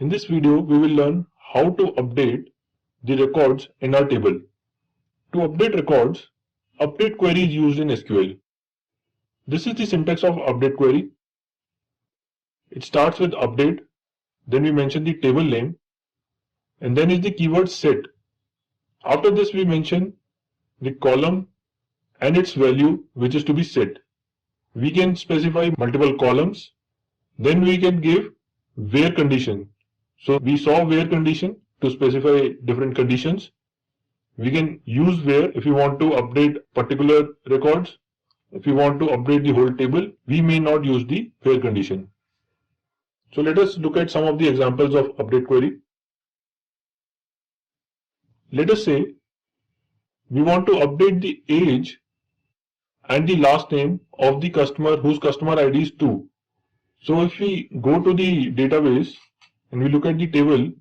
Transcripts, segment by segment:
In this video, we will learn how to update the records in our table. To update records, update query is used in SQL. This is the syntax of update query. It starts with update, then we mention the table name, and then is the keyword set. After this, we mention the column and its value which is to be set. We can specify multiple columns. Then we can give where condition. So we saw where condition to specify different conditions. We can use where if you want to update particular records. If you want to update the whole table, we may not use the where condition. So let us look at some of the examples of update query. Let us say we want to update the age and the last name of the customer whose customer ID is 2. So if we go to the database and we look at the table,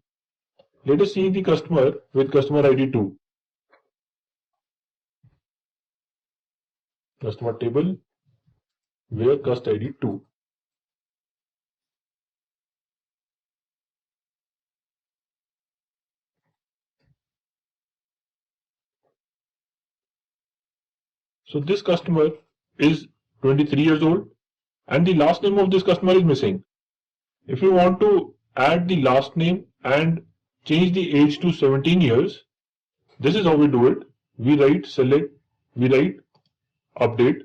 let us see the customer with customer ID 2. Customer table where cust ID 2. So this customer is 23 years old and the last name of this customer is missing. If you want to add the last name and change the age to 17 years, this is how we do it. We write select, we write update,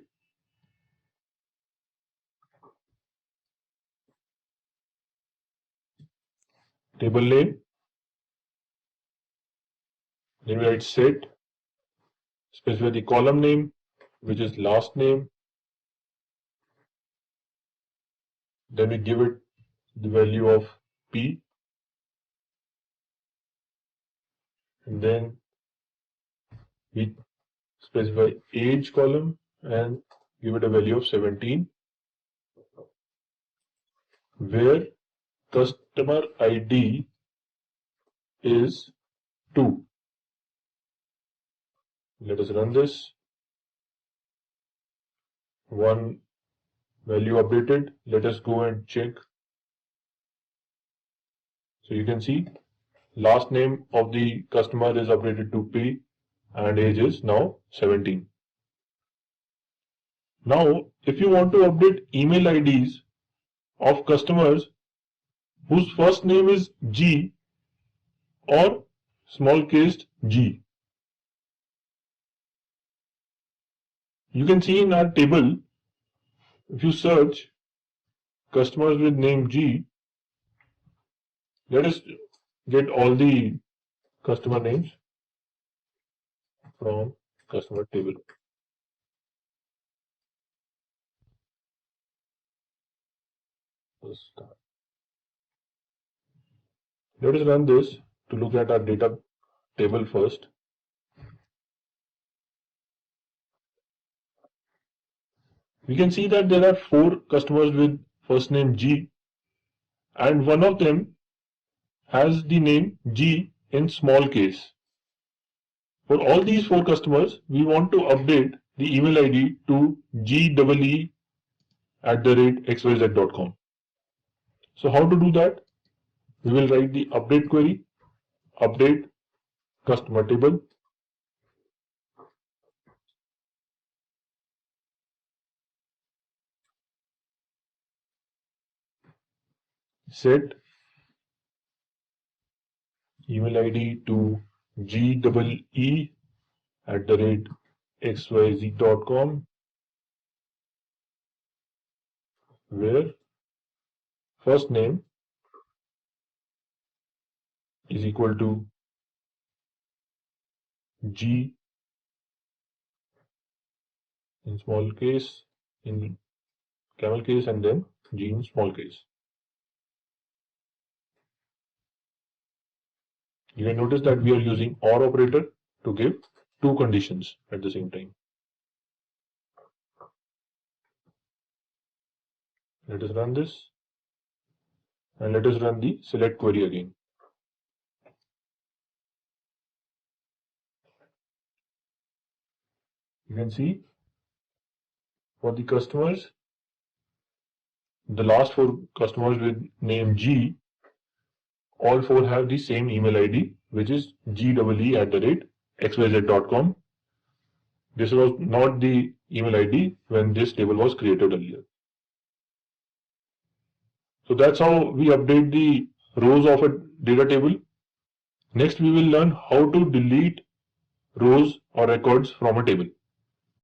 table name, then we write set, specify the column name which is last name, then we give it the value of P, and then we specify age column and give it a value of 17, where customer ID is 2. Let us run this. One value updated. Let us go and check. So you can see last name of the customer is updated to P and age is now 17. Now, if you want to update email IDs of customers whose first name is G or small cased G, you can see in our table, if you search customers with name G, let us get all the customer names from customer table. Let's start. Let us run this to look at our data table first. We can see that there are 4 customers with first name G and one of them has the name G in small case. For all these 4 customers, we want to update the email ID to GEE@xyz.com. So how to do that? We will write the update query, update customer table, set email ID to GEE@xyz.com, where first name is equal to G in small case, in camel case, and then G in small case. You can notice that we are using OR operator to give 2 conditions at the same time. Let us run this and let us run the select query again. You can see for the customers, the last 4 customers with name G, all four have the same email ID, which is gee@xyz.com. This was not the email ID when this table was created earlier. So that's how we update the rows of a data table. Next, we will learn how to delete rows or records from a table.